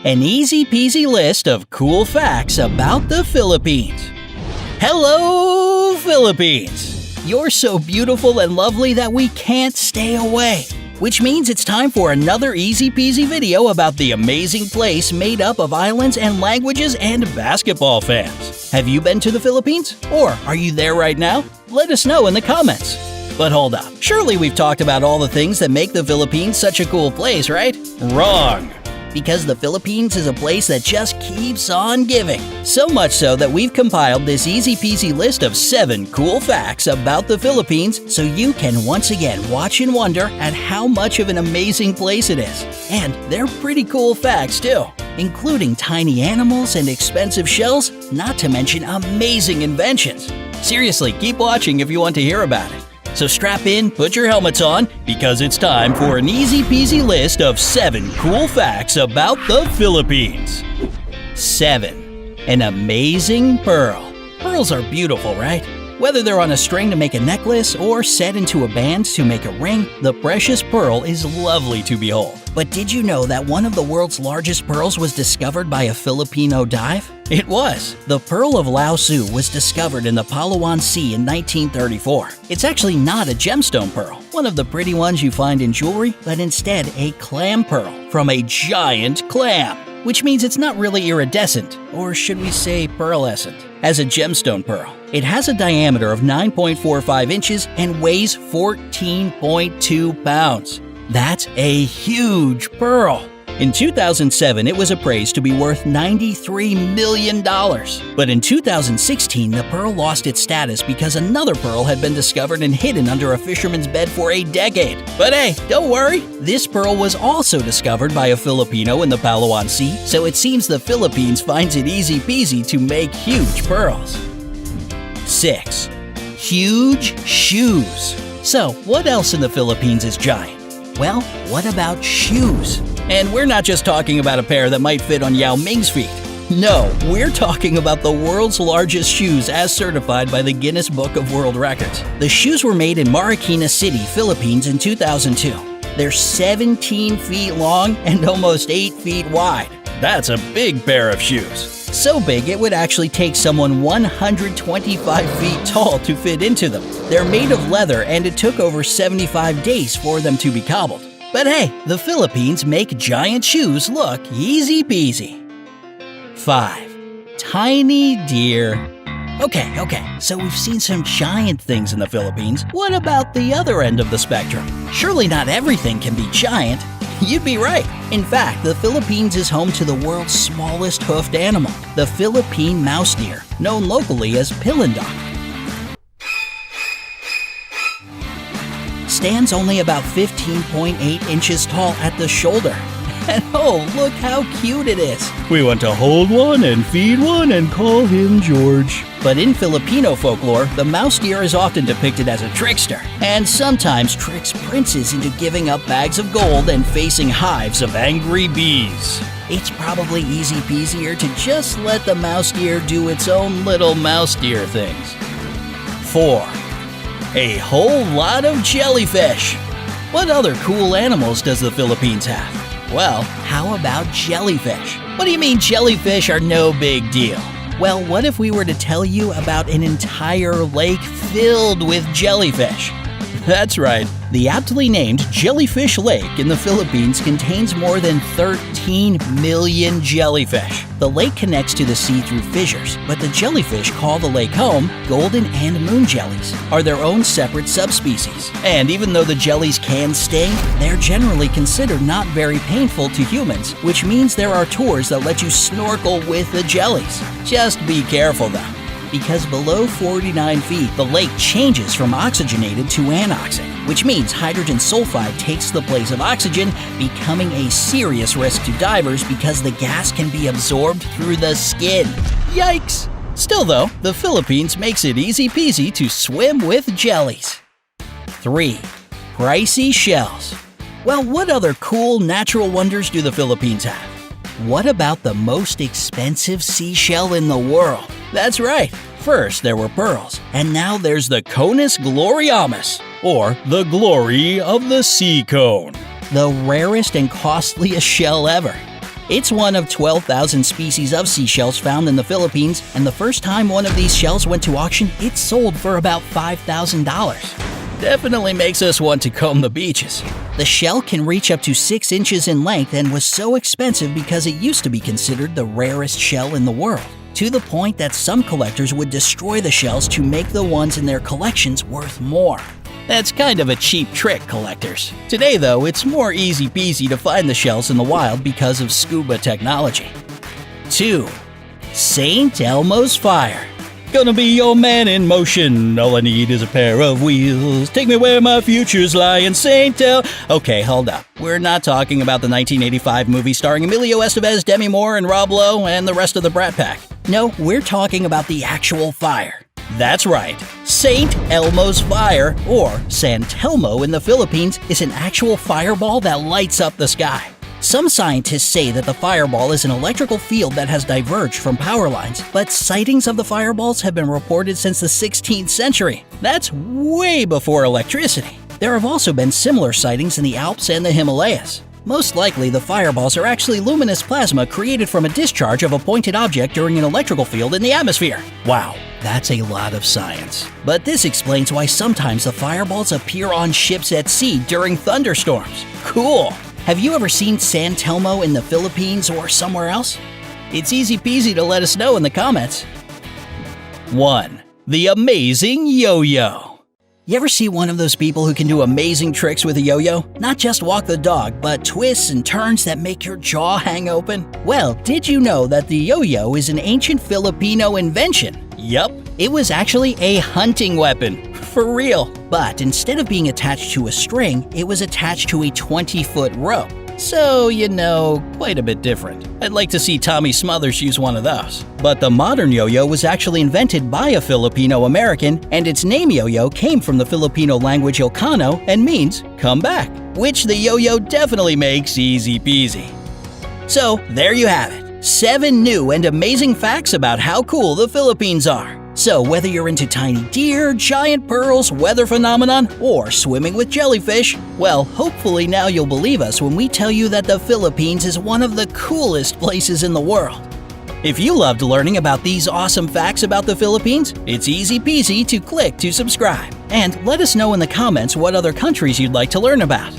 An easy peasy list of cool facts about the Philippines. Hello, Philippines! You're so beautiful and lovely that we can't stay away. Which means it's time for another easy peasy video about the amazing place made up of islands and languages and basketball fans. Have you been to the Philippines? Or are you there right now? Let us know in the comments. But hold up, surely we've talked about all the things that make the Philippines such a cool place, right? Wrong! Because the Philippines is a place that just keeps on giving. So much so that we've compiled this easy peasy list of 7 cool facts about the Philippines so you can once again watch and wonder at how much of an amazing place it is. And they're pretty cool facts too, including tiny animals and expensive shells, not to mention amazing inventions. Seriously, keep watching if you want to hear about it. So strap in, put your helmets on, because it's time for an easy peasy list of 7 cool facts about the Philippines. 7. An amazing pearl. Pearls are beautiful, right? Whether they're on a string to make a necklace or set into a band to make a ring, the precious pearl is lovely to behold. But did you know that one of the world's largest pearls was discovered by a Filipino dive? It was. The Pearl of Lao-Su was discovered in the Palawan Sea in 1934. It's actually not a gemstone pearl, one of the pretty ones you find in jewelry, but instead a clam pearl from a giant clam, which means it's not really iridescent, or should we say pearlescent, as a gemstone pearl. It has a diameter of 9.45 inches and weighs 14.2 pounds. That's a huge pearl. In 2007, it was appraised to be worth $93 million. But in 2016, the pearl lost its status because another pearl had been discovered and hidden under a fisherman's bed for a decade. But hey, don't worry, this pearl was also discovered by a Filipino in the Palawan Sea, so it seems the Philippines finds it easy peasy to make huge pearls. 6. Huge shoes. So, what else in the Philippines is giant? Well, what about shoes? And we're not just talking about a pair that might fit on Yao Ming's feet. No, we're talking about the world's largest shoes as certified by the Guinness Book of World Records. The shoes were made in Marikina City, Philippines in 2002. They're 17 feet long and almost 8 feet wide. That's a big pair of shoes. So big it would actually take someone 125 feet tall to fit into them. They're made of leather and it took over 75 days for them to be cobbled. But hey, the Philippines make giant shoes look easy peasy. 5. Tiny deer. Okay, so we've seen some giant things in the Philippines. What about the other end of the spectrum? Surely not everything can be giant. You'd be right. In fact, the Philippines is home to the world's smallest hoofed animal, the Philippine mouse deer, known locally as pilindok. Stands only about 15.8 inches tall at the shoulder. And oh, look how cute it is. We want to hold one and feed one and call him George. But in Filipino folklore, the mouse deer is often depicted as a trickster, and sometimes tricks princes into giving up bags of gold and facing hives of angry bees. It's probably easy peasier to just let the mouse deer do its own little mouse deer things. 4. A whole lot of jellyfish. What other cool animals does the Philippines have? Well, how about jellyfish? What do you mean jellyfish are no big deal? Well, what if we were to tell you about an entire lake filled with jellyfish? That's right. The aptly named Jellyfish Lake in the Philippines contains more than 13 million jellyfish. The lake connects to the sea through fissures, but the jellyfish call the lake home, golden and moon jellies, are their own separate subspecies. And even though the jellies can sting, they're generally considered not very painful to humans, which means there are tours that let you snorkel with the jellies. Just be careful though, because below 49 feet, the lake changes from oxygenated to anoxic, which means hydrogen sulfide takes the place of oxygen, becoming a serious risk to divers because the gas can be absorbed through the skin. Yikes! Still though, the Philippines makes it easy peasy to swim with jellies. 3. Pricey shells. Well, what other cool natural wonders do the Philippines have? What about the most expensive seashell in the world? That's right. First there were pearls, and now there's the Conus gloriamus, or the glory of the sea cone. The rarest and costliest shell ever. It's one of 12,000 species of seashells found in the Philippines, and the first time one of these shells went to auction, it sold for about $5,000. Definitely makes us want to comb the beaches. The shell can reach up to 6 inches in length and was so expensive because it used to be considered the rarest shell in the world, to the point that some collectors would destroy the shells to make the ones in their collections worth more. That's kind of a cheap trick, collectors. Today, though, it's more easy peasy to find the shells in the wild because of scuba technology. 2. St. Elmo's Fire. Gonna be your man in motion, all I need is a pair of wheels. Take me where my futures lie in St. Okay, hold up. We're not talking about the 1985 movie starring Emilio Estevez, Demi Moore, and Rob Lowe, and the rest of the Brat Pack. No, we're talking about the actual fire. That's right. St. Elmo's Fire, or San Telmo in the Philippines, is an actual fireball that lights up the sky. Some scientists say that the fireball is an electrical field that has diverged from power lines, but sightings of the fireballs have been reported since the 16th century. That's way before electricity. There have also been similar sightings in the Alps and the Himalayas. Most likely, the fireballs are actually luminous plasma created from a discharge of a pointed object during an electrical field in the atmosphere. Wow, that's a lot of science. But this explains why sometimes the fireballs appear on ships at sea during thunderstorms. Cool! Have you ever seen San Telmo in the Philippines or somewhere else? It's easy peasy to let us know in the comments. 1. The amazing yo-yo. You ever see one of those people who can do amazing tricks with a yo-yo? Not just walk the dog, but twists and turns that make your jaw hang open? Well, did you know that the yo-yo is an ancient Filipino invention? Yup, it was actually a hunting weapon. For real. But instead of being attached to a string, it was attached to a 20-foot rope. So, quite a bit different. I'd like to see Tommy Smothers use one of those. But the modern yo-yo was actually invented by a Filipino-American, and its name yo-yo came from the Filipino language Ilocano and means come back, which the yo-yo definitely makes easy peasy. So, there you have it. 7 new and amazing facts about how cool the Philippines are. So whether you're into tiny deer, giant pearls, weather phenomenon, or swimming with jellyfish, well, hopefully now you'll believe us when we tell you that the Philippines is one of the coolest places in the world. If you loved learning about these awesome facts about the Philippines, it's easy peasy to click to subscribe. And let us know in the comments what other countries you'd like to learn about.